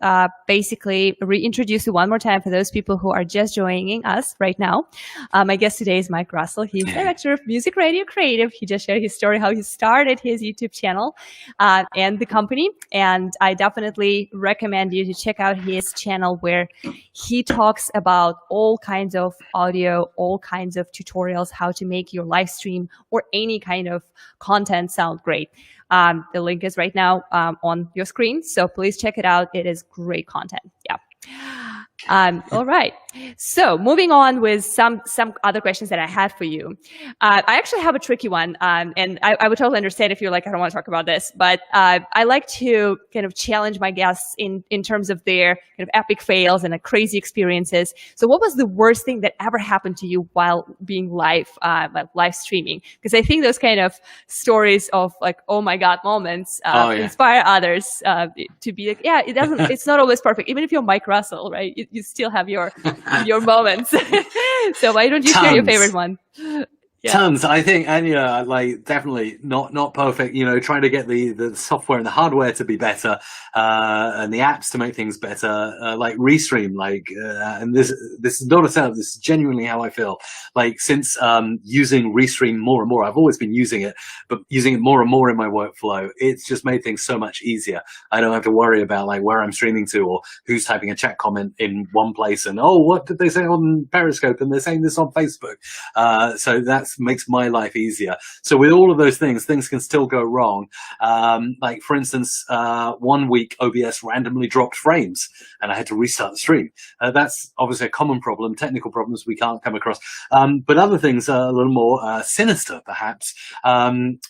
basically reintroduce you one more time for those people who are just joining us right now. My guest today is Mike Russell. He's director of Music Radio Creative. He just shared his story, how he started his YouTube channel and the company. And I definitely recommend you to check out his channel where he talks about all kinds of audio, all kinds of tutorials, how to make your live stream or any kind of content sound great. The link is right now on your screen, so please check it out. It is great content. Yeah. All right. So moving on with some other questions that I had for you. I actually have a tricky one, and I would totally understand if you're like, I don't want to talk about this, but I like to kind of challenge my guests in terms of their kind of epic fails and crazy experiences. So what was the worst thing that ever happened to you while being live streaming? Because I think those kind of stories of like, oh my God moments inspire others to be like, it's not always perfect. Even if you're Mike Russell, right? You still have your moments. So why don't you share your favorite one? Tons, I think, and like definitely not perfect. Trying to get the software and the hardware to be better, and the apps to make things better. Like Restream, and this is not a setup. This is genuinely how I feel. Like since using Restream more and more, I've always been using it, but using it more and more in my workflow, it's just made things so much easier. I don't have to worry about like where I'm streaming to or who's typing a chat comment in one place, and what did they say on Periscope, and they're saying this on Facebook. So that makes my life easier. So with all of those things can still go wrong. Like for instance, 1 week OBS randomly dropped frames and I had to restart the stream. That's obviously a common problem, technical problems we can't come across. But other things are a little more sinister, perhaps.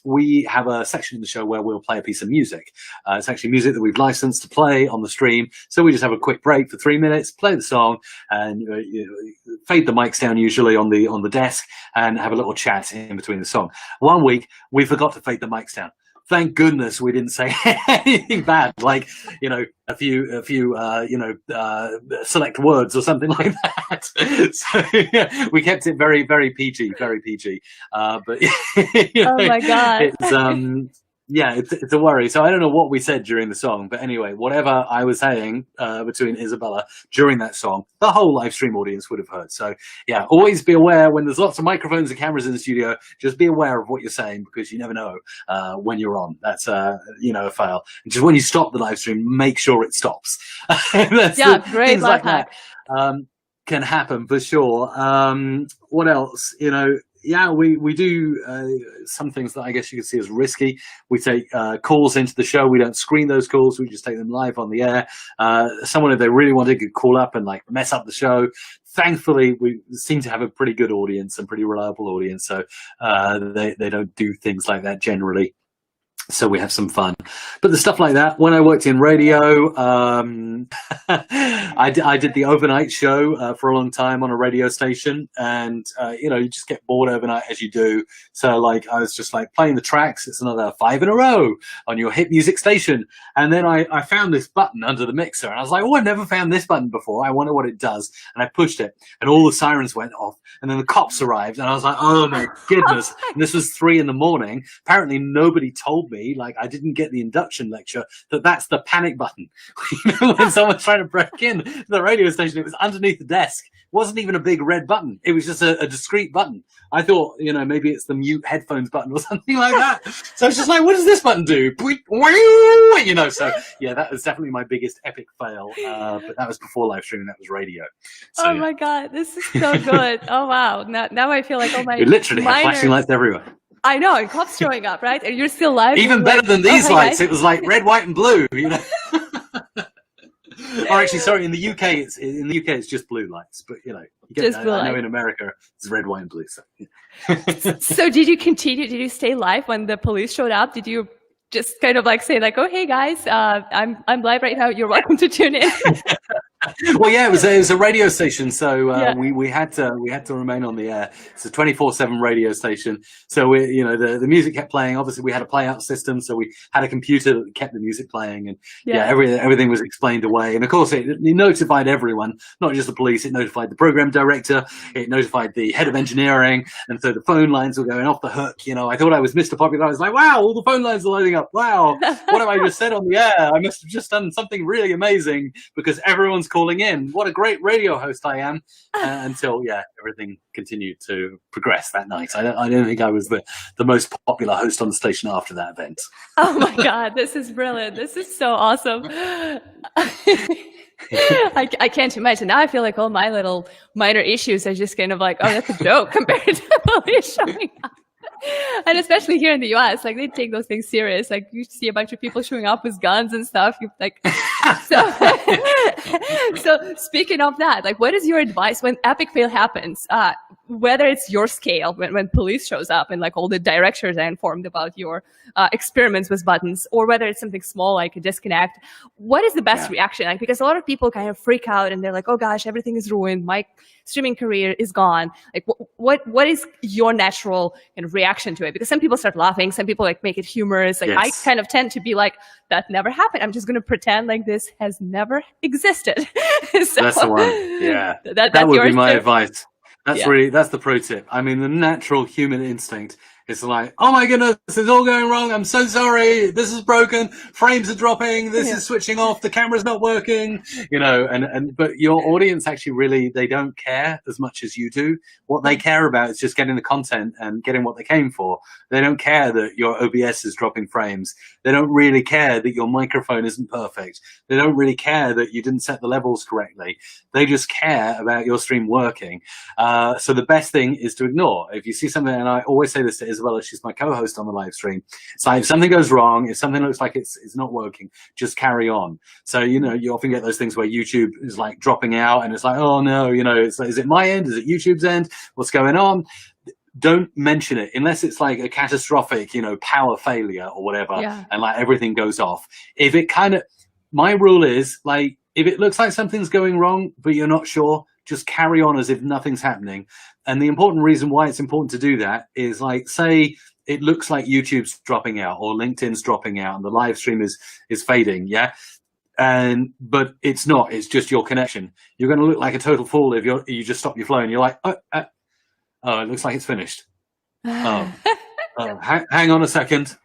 We have a section in the show where we'll play a piece of music. It's actually music that we've licensed to play on the stream. So we just have a quick break for 3 minutes, play the song, and fade the mics down usually on the desk, and have a little chat in between the song. 1 week we forgot to fade the mics down. Thank goodness we didn't say anything bad, like a few select words or something like that. So we kept it very, very PG, very PG. But oh my God, it's a worry. So I don't know what we said during the song, but anyway, whatever I was saying between Isabella during that song, the whole live stream audience would have heard. So yeah, always be aware when there's lots of microphones and cameras in the studio. Just be aware of what you're saying, because you never know when you're on. That's a fail. And just when you stop the live stream, make sure it stops. Great life hack. Can happen for sure. What else? We do some things that I guess you could see as risky. We take calls into the show. We don't screen those calls. We just take them live on the air. Someone, if they really wanted, could call up and like mess up the show. Thankfully, we seem to have a pretty good audience and pretty reliable audience. So they don't do things like that generally. So we have some fun. But the stuff like that, when I worked in radio, I did the overnight show for a long time on a radio station, and you just get bored overnight, as you do. So like I was just like playing the tracks. It's another 5 in a row on your hit music station, and then I found this button under the mixer, and I was like, I never found this button before. I wonder what it does, and I pushed it, and all the sirens went off, and then the cops arrived, and I was like, oh my goodness! And this was 3 in the morning. Apparently nobody told me, like I didn't get the induction lecture, that's the panic button. When someone's trying to break in to the radio station, it was underneath the desk. It wasn't even a big red button. It was just a discrete button. I thought, maybe it's the mute headphones button or something like that. So it's just like, what does this button do? So yeah, that was definitely my biggest epic fail. But that was before live streaming. That was radio. So, oh my God, this is so good. Oh wow. Now I feel like my we literally have flashing lights everywhere. I know, and cops showing up, right? And you're still live. Even better than these lights. It was like red, white, and blue. Or actually, sorry, in the UK it's just blue lights. But you get just I know in America it's red, white, and blue. So, so did you continue? Did you stay live when the police showed up? Did you just kind of like say like, oh hey guys, I'm live right now. You're welcome to tune in. Well, yeah, it was a radio station, so we had to remain on the air. It's a 24/7 radio station, so the music kept playing. Obviously, we had a playout system, so we had a computer that kept the music playing, and everything was explained away. And of course, it notified everyone, not just the police. It notified the program director, it notified the head of engineering, and so the phone lines were going off the hook. I thought I was Mr. Popular. I was like, wow, all the phone lines are lighting up. Wow, what have I just said on the air? I must have just done something really amazing because everyone's calling in. What a great radio host I am. Until everything continued to progress that night. I don't think I was the most popular host on the station after that event. Oh my God, this is brilliant. This is so awesome. I can't imagine. Now I feel like all my little minor issues are just kind of like, oh, that's a joke compared to the police showing up. And especially here in the US, like they take those things serious. Like you see a bunch of people showing up with guns and stuff. So speaking of that, like what is your advice when epic fail happens? Whether it's your scale, when police shows up and like all the directors are informed about your experiments with buttons, or whether it's something small like a disconnect, what is the best reaction? Like, because a lot of people kind of freak out and they're like, oh gosh, everything is ruined. My streaming career is gone. Like what is your natural kind of reaction to it? Because some people start laughing, some people like make it humorous. Like I kind of tend to be like, that never happened. I'm just going to pretend like this has never existed. So, that's the one. Yeah. That would be my advice. That's really, that's the pro tip. I mean, the natural human instinct is like, oh my goodness, it's all going wrong. I'm so sorry. This is broken. Frames are dropping. This is switching off. The camera's not working. You know, but your audience actually really, they don't care as much as you do. What they care about is just getting the content and getting what they came for. They don't care that your OBS is dropping frames. They don't really care that your microphone isn't perfect. They don't really care that you didn't set the levels correctly. They just care about your stream working. So the best thing is to ignore. If you see something, and I always say this to Isabella, she's my co-host on the live stream. It's like, if something goes wrong, if something looks like it's not working, just carry on. So, you know, you often get those things where YouTube is like dropping out and it's like, oh no, you know, it's like, is it my end? Is it YouTube's end? What's going on? Don't mention it unless it's like a catastrophic, you know, power failure or whatever, and like everything goes off. If it kind of, my rule is like, if it looks like something's going wrong, but you're not sure, just carry on as if nothing's happening. And the important reason why it's important to do that is, like, say it looks like YouTube's dropping out or LinkedIn's dropping out and the live stream is fading, but it's not. It's just your connection. You're going to look like a total fool if you just stop your flow and you're like, oh, it looks like it's finished. Hang on a second.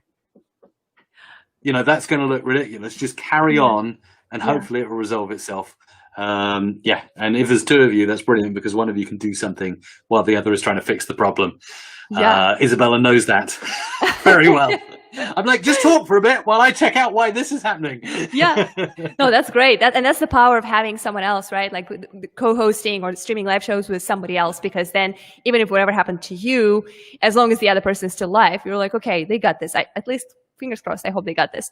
You know, that's going to look ridiculous. Just carry on and hopefully it will resolve itself. And if there's two of you, that's brilliant, because one of you can do something while the other is trying to fix the problem. Isabella knows that very well. I'm like, just talk for a bit while I check out why this is happening. No, that's great. And that's the power of having someone else, right? Like co-hosting or streaming live shows with somebody else, because then even if whatever happened to you, as long as the other person is still live, you're like, okay, they got this. At least fingers crossed, I hope they got this.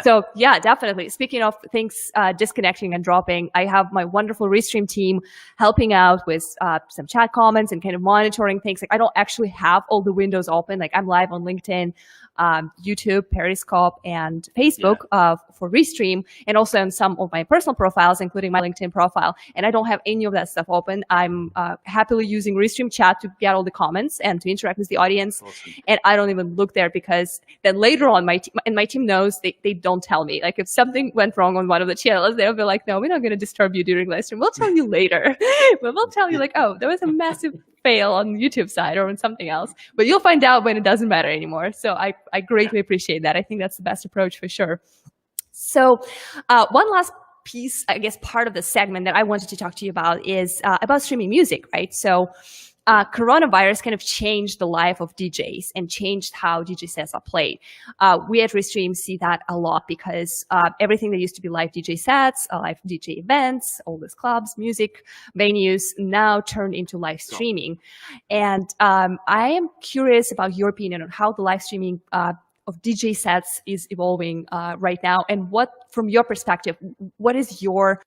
So yeah, definitely. Speaking of things disconnecting and dropping, I have my wonderful Restream team helping out with some chat comments and kind of monitoring things. Like, I don't actually have all the windows open. Like, I'm live on LinkedIn, YouTube, Periscope, and Facebook for Restream, and also on some of my personal profiles, including my LinkedIn profile. And I don't have any of that stuff open. I'm happily using Restream chat to get all the comments and to interact with the audience. Awesome. And I don't even look there, because then later on, my team knows, they don't tell me. Like, if something went wrong on one of the channels, they'll be like, no, we're not going to disturb you during live stream. We'll tell you later. But we'll tell you, like, oh, there was a massive fail on the YouTube side or on something else. But you'll find out when it doesn't matter anymore. So I greatly appreciate that. I think that's the best approach for sure. So one last piece, I guess, part of the segment that I wanted to talk to you about is about streaming music, right? So coronavirus kind of changed the life of DJs and changed how DJ sets are played. We at Restream see that a lot, because everything that used to be live DJ sets, live DJ events, all these clubs, music venues now turned into live streaming. And I am curious about your opinion on how the live streaming of DJ sets is evolving right now, and what, from your perspective, what is your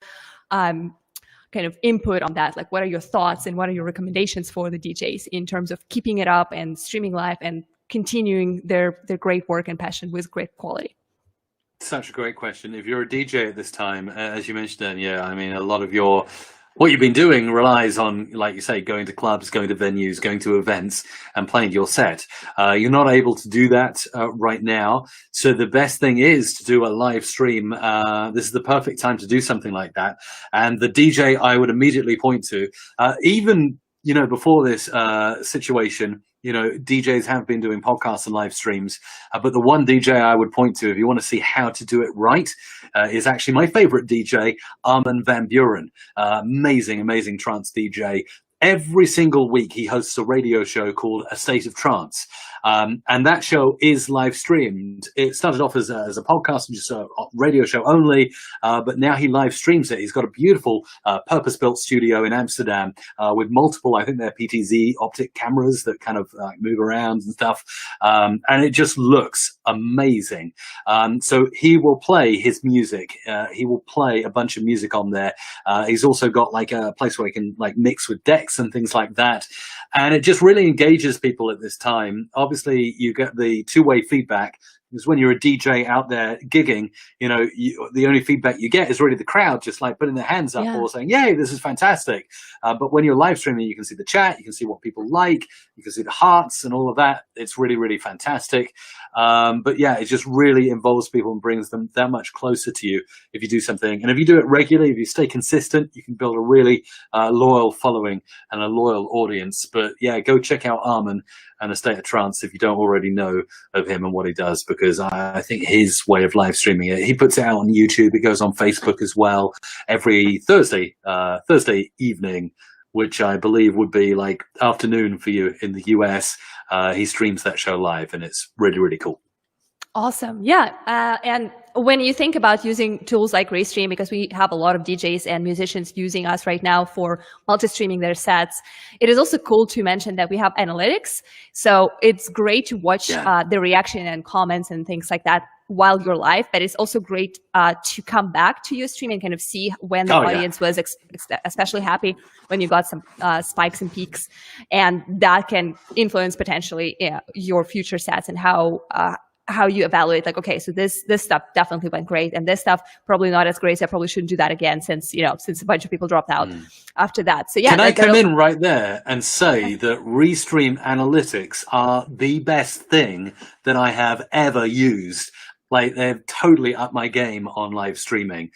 kind of input on that? Like, what are your thoughts and what are your recommendations for the DJs in terms of keeping it up and streaming live and continuing their great work and passion with great quality? Such a great question. If you're a DJ at this time, as you mentioned, I mean, a lot of what you've been doing relies on, like you say, going to clubs, going to venues, going to events and playing your set. You're not able to do that right now. So the best thing is to do a live stream. This is the perfect time to do something like that. And the DJ I would immediately point to, even, you know, before this situation, you know, DJs have been doing podcasts and live streams, but the one DJ I would point to, if you want to see how to do it right, is actually my favorite DJ, Armand Van Buren. Amazing trance DJ. Every single week he hosts a radio show called A State of Trance. And that show is live streamed. It started off as a podcast, just a radio show only, but now he live streams it. He's got a beautiful purpose-built studio in Amsterdam with multiple, I think they're PTZ optic cameras that kind of move around and stuff. And it just looks amazing. So he will play his music. He will play a bunch of music on there. He's also got like a place where he can like mix with decks and things like that. And it just really engages people at this time. Obviously, you get the two-way feedback Because when you're a DJ out there gigging, you know, the only feedback you get is really the crowd just like putting their hands up or saying, yay, this is fantastic. But when you're live streaming, you can see the chat, you can see what people like, you can see the hearts and all of that. It's really, really fantastic. But yeah, it just really involves people and brings them that much closer to you if you do something. And if you do it regularly, if you stay consistent, you can build a really loyal following and a loyal audience. But yeah, go check out Armand and A State of Trance if you don't already know of him and what he does, because I think his way of live streaming it, he puts it out on YouTube, it goes on Facebook as well every Thursday evening, which I believe would be like afternoon for you in the US. He streams that show live and it's really, really cool. Awesome. Yeah. And when you think about using tools like Restream, because we have a lot of DJs and musicians using us right now for multi-streaming their sets, it is also cool to mention that we have analytics. So it's great to watch the reaction and comments and things like that while you're live, but it's also great to come back to your stream and kind of see when the audience was especially happy, when you got some spikes and peaks, and that can influence potentially your future sets and how you evaluate, like, okay, so this stuff definitely went great, and this stuff probably not as great, so I probably shouldn't do that again, since a bunch of people dropped out after that. So yeah, can I come in right there and say that Restream Analytics are the best thing that I have ever used. Like, they've totally upped my game on live streaming.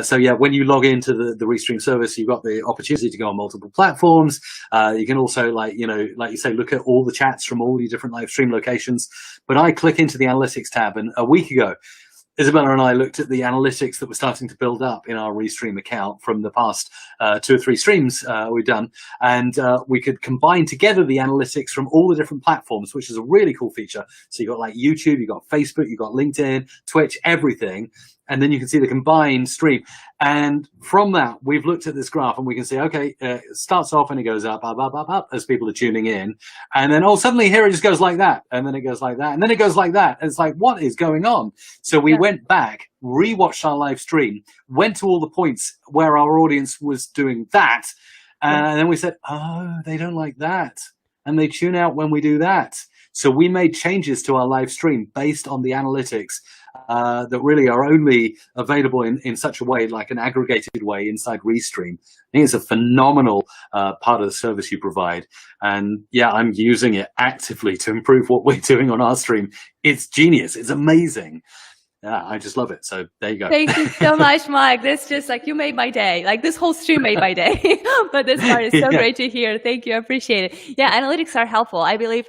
So yeah, when you log into the Restream service, you've got the opportunity to go on multiple platforms. You can also, like you say, look at all the chats from all your different live stream locations. But I click into the analytics tab, and a week ago, Isabella and I looked at the analytics that were starting to build up in our Restream account from the past 2 or 3 streams we've done. And we could combine together the analytics from all the different platforms, which is a really cool feature. So you've got like YouTube, you've got Facebook, you've got LinkedIn, Twitch, everything. And then you can see the combined stream. And from that, we've looked at this graph and we can see, okay, it starts off and it goes up, up, up, up, up as people are tuning in. And then, oh, suddenly here it just goes like that. And then it goes like that. And then it goes like that. And it's like, what is going on? So we went back, rewatched our live stream, went to all the points where our audience was doing that. And then we said, oh, they don't like that. And they tune out when we do that. So we made changes to our live stream based on the analytics that really are only available in such a way, like an aggregated way inside Restream. I think it's a phenomenal part of the service you provide. And yeah, I'm using it actively to improve what we're doing on our stream. It's genius. It's amazing. Yeah, I just love it. So there you go. Thank you so much, Mike. This just like, you made my day. Like, this whole stream made my day. But this part is so great to hear. Thank you. I appreciate it. Yeah, analytics are helpful. I believe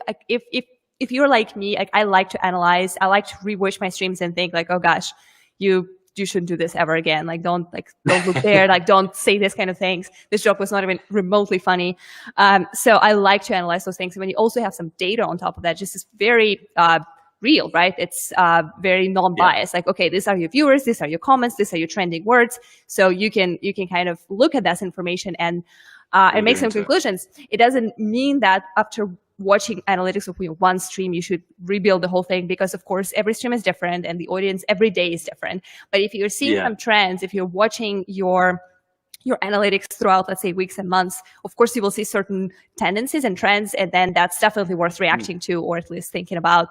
if you're like me, like, I like to analyze, I like to rewatch my streams and think like, oh gosh, you shouldn't do this ever again. Like, don't look there. Like, don't say this kind of things. This joke was not even remotely funny. So I like to analyze those things. And when you also have some data on top of that, just is very real, right? It's very non-biased. Like, okay, these are your viewers, these are your comments, these are your trending words. So you can kind of look at that information and make some conclusions. It doesn't mean that after watching analytics of one stream, you should rebuild the whole thing, because of course every stream is different and the audience every day is different. But if you're seeing some trends, if you're watching your analytics throughout, let's say, weeks and months, of course you will see certain tendencies and trends, and then that's definitely worth reacting to, or at least thinking about.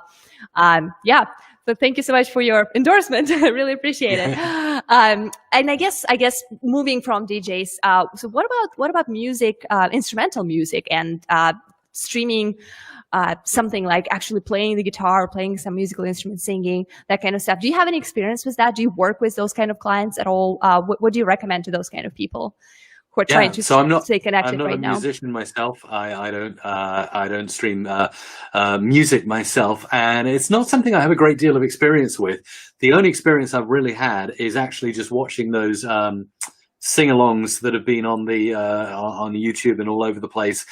So thank you so much for your endorsement. I really appreciate it. And I guess moving from DJs, so what about music, instrumental music, and streaming something like actually playing the guitar, playing some musical instrument, singing, that kind of stuff? Do you have any experience with that? Do you work with those kind of clients at all? What do you recommend to those kind of people who are trying to stay connected right now? I'm not a musician myself. I don't stream music myself, and it's not something I have a great deal of experience with. The only experience I've really had is actually just watching those sing-alongs that have been on YouTube and all over the place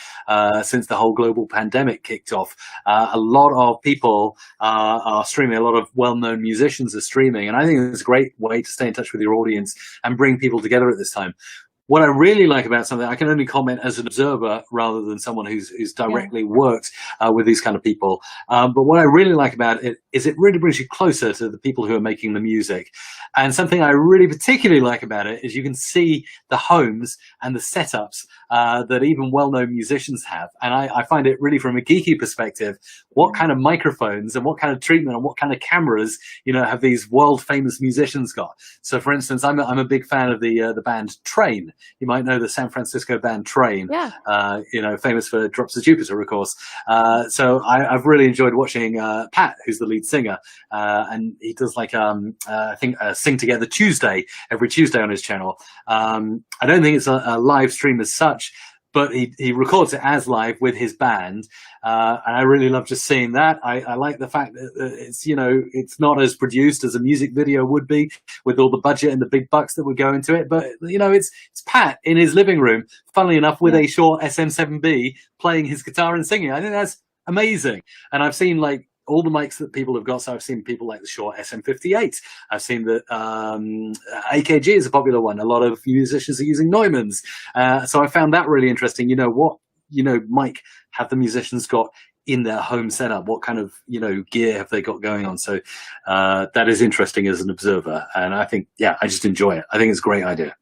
since the whole global pandemic kicked off. A lot of people are streaming. A lot of well-known musicians are streaming, and I think it's a great way to stay in touch with your audience and bring people together at this time. what I really like about something, I can only comment as an observer rather than someone who's directly worked with these kind of people. But what I really like about it is it really brings you closer to the people who are making the music. And something I really particularly like about it is you can see the homes and the setups that even well-known musicians have. And I find it really, from a geeky perspective, what kind of microphones and what kind of treatment and what kind of cameras, you know, have these world-famous musicians got. So, for instance, I'm a big fan of the band Train. You might know the San Francisco band Train. Yeah. You know, famous for Drops of Jupiter, of course. So I've really enjoyed watching Pat, who's the lead singer, and he does like I think Sing Together Tuesday every Tuesday on his channel. I don't think it's a live stream as such, but he records it as live with his band, and I really love just seeing that. I like the fact that it's, you know, it's not as produced as a music video would be, with all the budget and the big bucks that would go into it. But you know, it's Pat in his living room, funnily enough, with a Shure SM7B playing his guitar and singing. I think that's amazing. And I've seen like all the mics that people have got. So I've seen people like the Shure SM58. I've seen that AKG is a popular one. A lot of musicians are using Neumann's. So I found that really interesting. You know, what, you know, mic have the musicians got in their home setup? What kind of, you know, gear have they got going on? So that is interesting as an observer. And I think, yeah, I just enjoy it. I think it's a great idea.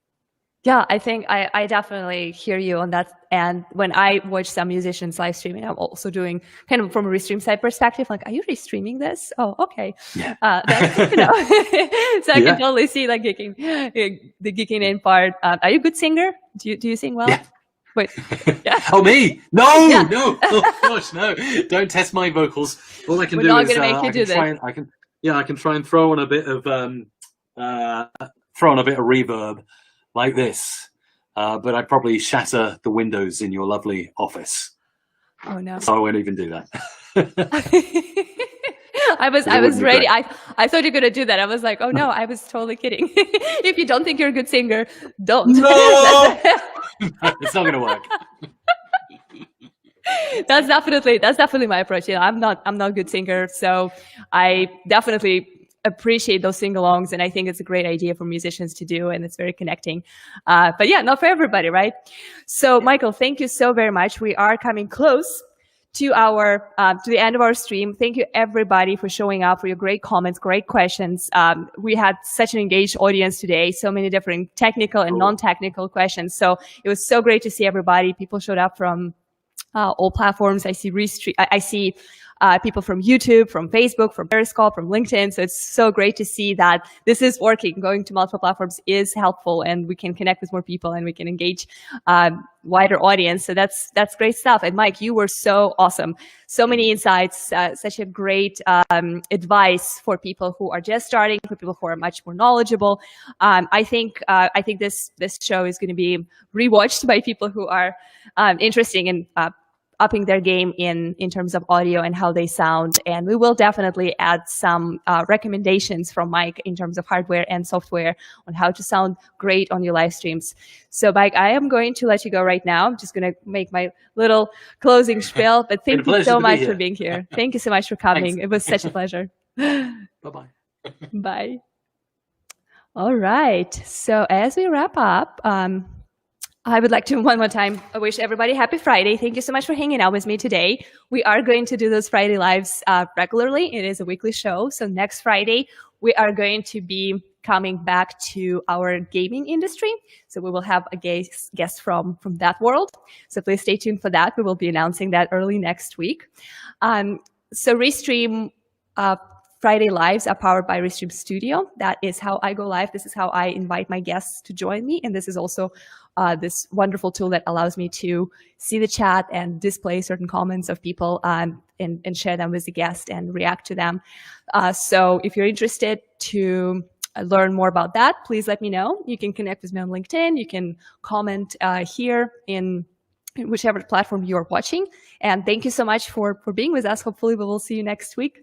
Yeah, I think I definitely hear you on that. And when I watch some musicians live streaming, I'm also doing kind of from a Restream side perspective, like, are you restreaming this? Oh, okay. Yeah. That's, you know, so I can totally see like the geeking in part. Are you a good singer? Do you sing well? Yeah. Wait. Yeah. Oh, me? No, no. Oh gosh, no. Don't test my vocals. All I can do is I can try and throw on a bit of reverb. Like this, but I'd probably shatter the windows in your lovely office. Oh no! So I won't even do that. I was ready. I thought you were gonna do that. I was like, oh no, I was totally kidding. If you don't think you're a good singer, don't. No, it's not gonna work. That's definitely my approach. You know, I'm not a good singer, so I definitely appreciate those sing-alongs, and I think it's a great idea for musicians to do, and it's very connecting. But yeah, not for everybody, right? So Michael, thank you so very much. We are coming close to our to the end of our stream. Thank you everybody for showing up, for your great comments, great questions. We had such an engaged audience today, so many different technical and non-technical questions. So it was so great to see everybody. People showed up from all platforms. I see Restream. I see people from YouTube, from Facebook, from Periscope, from LinkedIn. So it's so great to see that this is working. Going to multiple platforms is helpful, and we can connect with more people, and we can engage wider audience. So that's great stuff. And Mike, you were so awesome. So many insights, such a great advice for people who are just starting, for people who are much more knowledgeable. I think this show is going to be rewatched by people who are interested in upping their game in terms of audio and how they sound. And we will definitely add some recommendations from Mike in terms of hardware and software on how to sound great on your live streams. So Mike, I am going to let you go right now. I'm just going to make my little closing spiel, but thank you so much for being here. Thank you so much for coming. Thanks. It was such a pleasure. Bye-bye. Bye. All right. So as we wrap up, I would like to one more time wish everybody happy Friday. Thank you so much for hanging out with me today. We are going to do those Friday lives regularly. It is a weekly show. So next Friday, we are going to be coming back to our gaming industry. So we will have a guest from that world. So please stay tuned for that. We will be announcing that early next week. So Restream Friday Lives are powered by Restream Studio. That is how I go live. This is how I invite my guests to join me. And this is also this wonderful tool that allows me to see the chat and display certain comments of people and share them with the guest and react to them. So if you're interested to learn more about that, please let me know. You can connect with me on LinkedIn. You can comment here in whichever platform you're watching. And thank you so much for being with us. Hopefully we will see you next week.